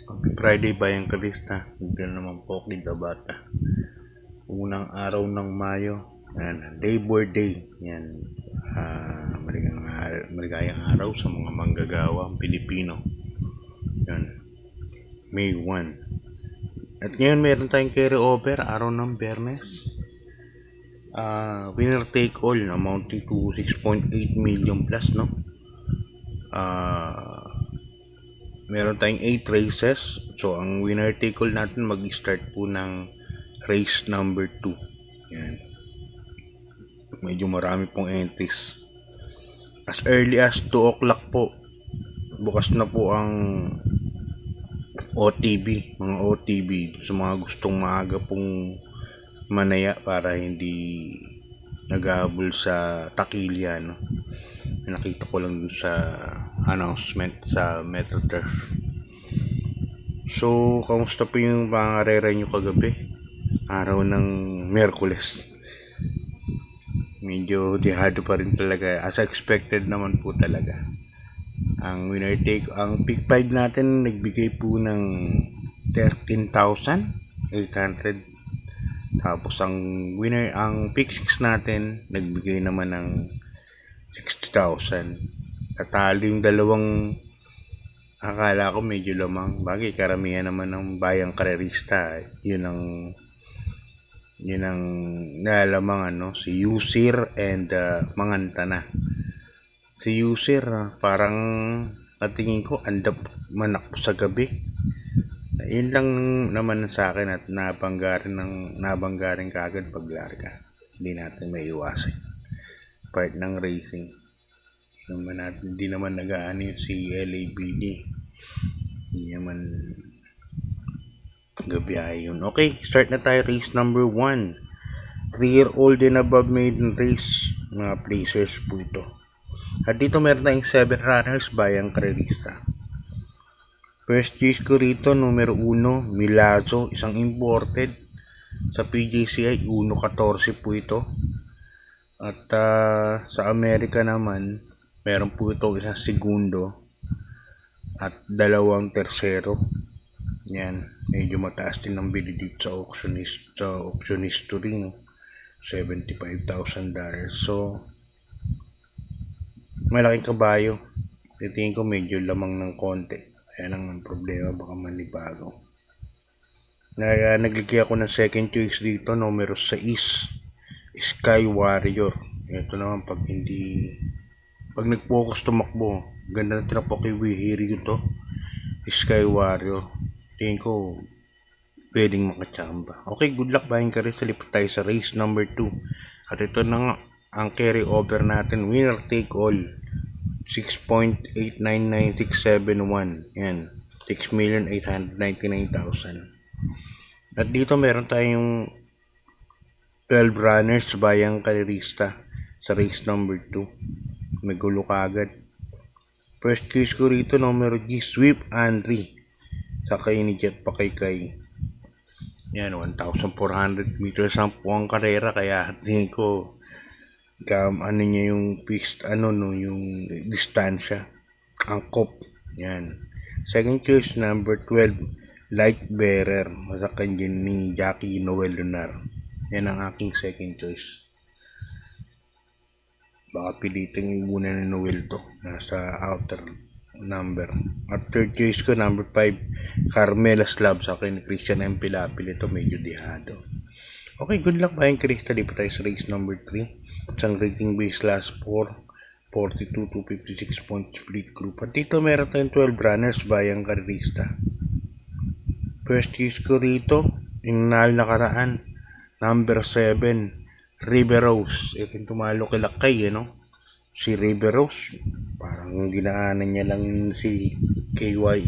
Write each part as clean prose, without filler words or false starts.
Happy Friday Bayang Kalista. Hindi naman po Kita Bata. Unang araw ng Mayo. Yan, Labor Day. Yan. Maligayang araw sa mga manggagawang Pilipino. Yan. May 1. At ngayon meron tayong carry over araw ng Biyernes. Winner take all amounting to 6.8 million plus, no? Meron tayong 8 races. So, ang winner take all natin mag-start po ng race number 2. Yan. Medyo marami pong entries. As early as 2 o'clock po, bukas na po ang OTB, mga OTB sa mga gustong maaga pong manaya para hindi naghahabol sa takilya, no? Nakita ko lang dun sa announcement sa MetroTurf. So, kamusta po yung pangarera nyo kagabi? Araw ng Miyerkules. Medyo dihado pa rin talaga. As expected naman po talaga. Ang winner take, ang pick 5 natin nagbigay po ng 13,800. Tapos ang winner, ang pick 6 natin nagbigay naman ng 60,000. Natalo yung dalawang akala ko medyo lamang. Bagay, karamihan naman ng bayang karerista. Yun ang nalamang si Yusir and Mangantana. Si Yusir parang natingin ko andap manak sa gabi. Yun lang naman sa akin at nabanggarin kaagad paglarga. Hindi natin may iwasan. Part ng racing. Hindi naman nag-aano si LABD. Hindi naman gabiyahe yun. Okay, start na tayo. Race number 1. 3-year-old and above maiden race. Mga placers po ito. At dito meron tayong 7 runners bayang karerista. First choice ko rito, numero 1, Milazzo, isang imported. Sa PJCI, 1.14 po ito. At sa Amerika naman, meron po ito isang segundo at dalawang tersero. Yan, medyo mataas din ang bili dito sa auctionist ring, $75,000. So, malaking kabayo. Titingin ko medyo lamang ng konti. Ayan ang problema, baka manibago. Nagligay ako ng second choice dito, numero 6. Sky Warrior. Ito naman pag nag-focus tumakbo, ganda na tinapo kay Wihiri ito. Sky Warrior. Tingin ko pwedeng makachamba. Okay, good luck bayang ka rin. Lipat tayo sa race number 2. At ito na nga ang carry over natin. Winner take all. 6.899671. Yan. 6,899,000. At dito meron tayong 12 runners bayang karerista sa race number 2. May gulo kagad. First case ko rito, numero G, Sweep Andri. Sakay ni Jet Pakaykay. Yan, 1,400 meters ang po ang karera. Kaya tingin ko, niya yung fixed, yung distansya. Angkop. Yan. Second choice, number 12, Light Bearer. Masakay din ni Jackie Noel Lunar. Yan ang aking second choice. Baka pilitin yung una ni Noel to. Nasa outer number. At third choice ko, number 5, Carmela Slab. Sa akin, Christian M. Pilapil. Ito medyo dihado. Okay, good luck bayang Krista. Lipat tayo sa race number 3. Isang rating base last 4. 42 to 56 point split group. At dito meron tayong 12 runners bayang Krista. First choice ko rito, yung nakaraan, number 7, River Rose. Ito tumalo kila Kay, si River Rose. Parang ginaanan niya lang si KY,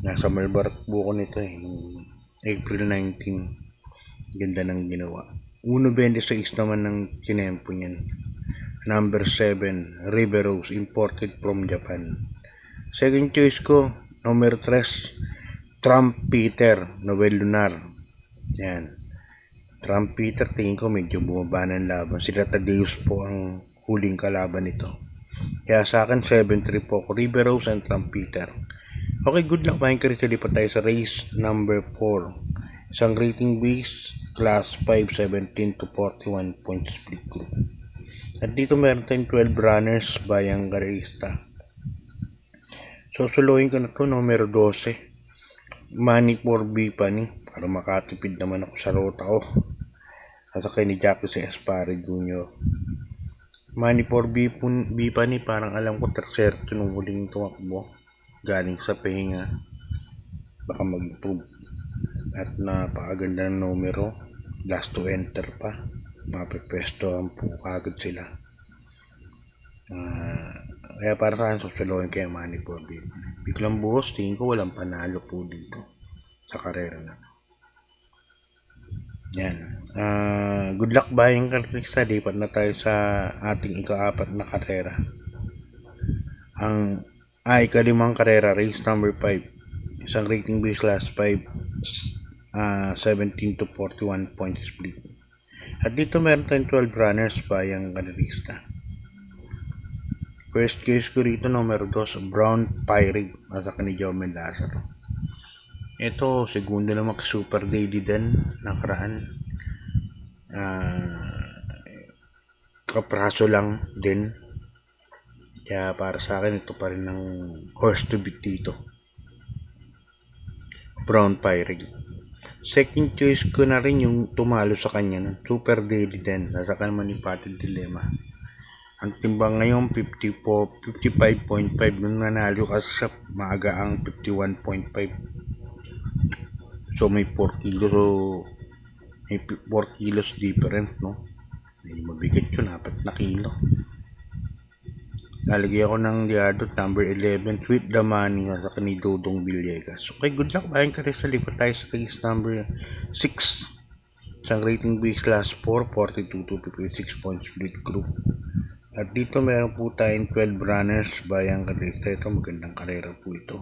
Nasa Malbarat buko nito, April 19. Ganda ng ginawa. 1.26 naman ng kinempo niyan. Number 7, River Rose, imported from Japan. Second choice ko, number 3, Trump Peter, Noel Lunar. Yan. Trump Peter, tingin ko medyo bumaba ng laban. Sila Tadeus po ang huling kalaban nito. Kaya sa akin, 7-3 po ako. River Rose and Trump Peter. Okay, good luck mga karista. Lipat tayo sa race number 4. Isang rating base, class 5, 17 to 41 points split group. At dito meron tayong 12 runners bayang karista. So, suluhin ko na to, numero 12. Money for B pa ni, para makatipid naman ako sa rota ko. At kay ni Jackie si Espare Jr. Money for B pa ni, parang alam ko tercer ito nung huling tumakbo. Galing sa pahinga. Baka mag-improve. At napakaganda ng numero. Last to enter pa. Mapipwestohan po kagad sila. Kaya para sa akin, susulohin kayo Money for B. Biglang buhos, tingin ko walang panalo po dito sa karera na. Yan. Good luck bayang karista. Lipat na tayo sa ating ika-apat na karera. Ika-5 karera, race number 5. Isang rating base class 5, 17 to 41 point split. At dito meron tayong 12 runners bayang karista. First case ko rito, numero 2, Brown Pirate, nasa ni Jaume Lazaro. Ito, segundo naman ka Super Daily din, nakaraan. Kapraso lang din. Kaya para sa akin, ito pa rin ng horse to beat dito. Brown Pirate. Second choice ko na rin yung tumalo sa kanya, Super Daily din, nasa naman ni Patil Dilemma. Ang timbang ngayon 55.5 nung nanalo kasi sa maaga ang 51.5. So may 4 kilos different, no? May mabigat yun, 4 na kilo. Nalagay ako ng diadot number 11, Sweet the Money, sa ni Dodong Villegas. Okay, good luck bayang karista. Lipat tayo sa case number 6. Isang rating base class 4, 42 to 56 points split group. At dito meron po tayong 12 runners bayang karista. Ito magandang karera po ito.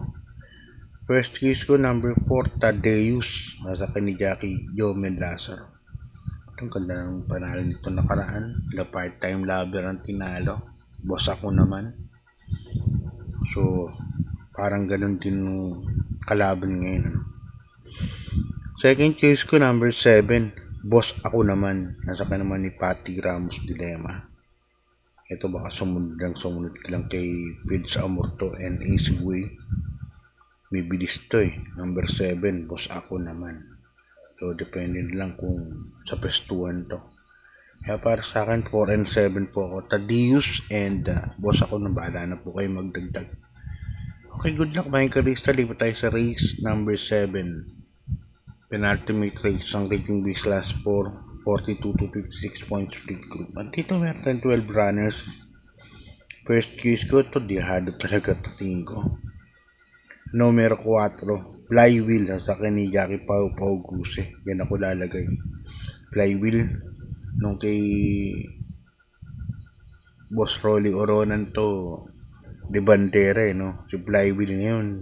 First case ko number 4, Tadeus, nasa ni Jackie Jaume Lazaro. Itong ganda ng panalo nito nakaraan. The part-time lover ang tinalo. Boss ako naman. So parang ganun din kalaban ngayon. Second case ko number 7, Boss ako naman, nasa naman ni Patty Ramos Dilemma. Ito baka sumunod lang kay Pids Amorto and Easy Way. May bilis to number 7, Boss ako naman. So depende lang kung sa pestuhan to. Kaya para sa akin 4 and 7 po ako, Tadeus and Boss ako na, bahala na po kayo magdagdag. Okay, good luck mga karista. Lipat tayo sa race number 7, penultimate race, ang rating base class 4, 42 to 56 points split group. At dito meron 12 runners. First case ko ito, dihado talaga tingin ko. Numero 4, Flywheel, sa akin ni Jackie Pau Guse. Yan ako lalagay. Flywheel. Nung kay Boss Rolly Oronan to, de bandera no? Si Flywheel ngayon,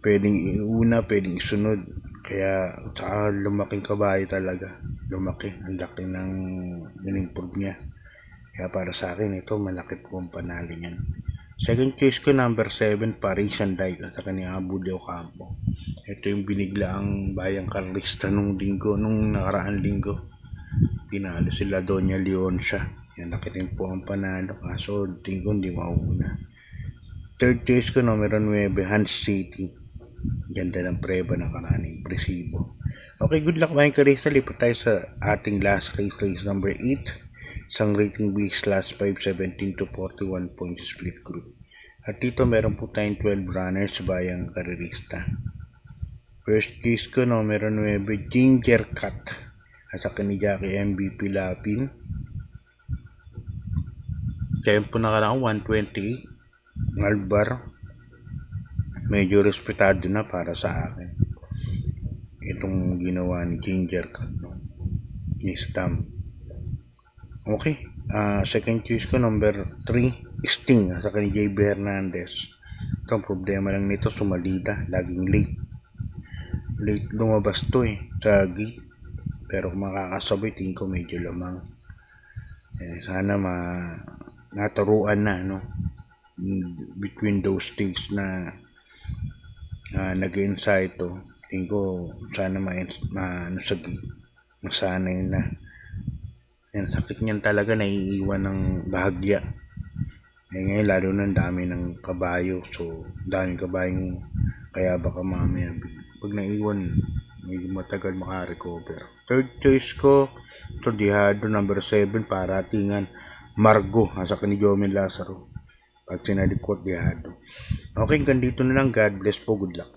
pwedeng iuna, pwedeng isunod. Kaya saka lumaking kabayo talaga. Lumaki, ang laki ng in-improve niya. Kaya para sa akin ito, malaki po ang panalo niyan. Second case ko number 7, Paris and Dike, at kanya Abu de Ocampo. Ito yung binigla ang bayang karista nung nakaraan linggo. Pinalo sila Doña Leoncia. Yan, nakitin po ang panalo. Kaso, tingin ko hindi mauna. Third case ko, numero 9, Hans City. Ganda ng preba na karaning presibo. Okay, good luck mga karista. Lipat tayo sa ating last race, race number 8. Isang rating base class 5, 17 to 41 points split group. At dito meron po tayong 12 runners bayang karerista. First case ko, numero 9, Ginger Cat. Sa ni Jackie MVP Lapin. Tempo na lang 128. Malbar. Medyo respetado na para sa akin. Itong ginawa ni Ginger Cat, no? Ni Stam. Okay. Second choice ko, number 3, Sting, sa ni JB Hernandez. Itong problema lang nito, sumalida. Laging late. Late lumabas to sa gate. Pero kung makakasabay, tingin ko medyo lamang. Sana naturuan na, no? Between those things na nag-insight to. Tingin ko sana masanay na. Yan, sakit niyan talaga, naiiwan ng bahagya. Ngayon lalo na ang dami ng kabayo. So, daming kabayong, kaya baka mamaya pag naiwan, medyo matagal makarecover. Third choice ko, ito Dihado, number 7, Paratingan, Margo, nasa ni Jomen Lazaro. Pag sinalikot, Dihado. Okay, ganito na lang. God bless po. Good luck.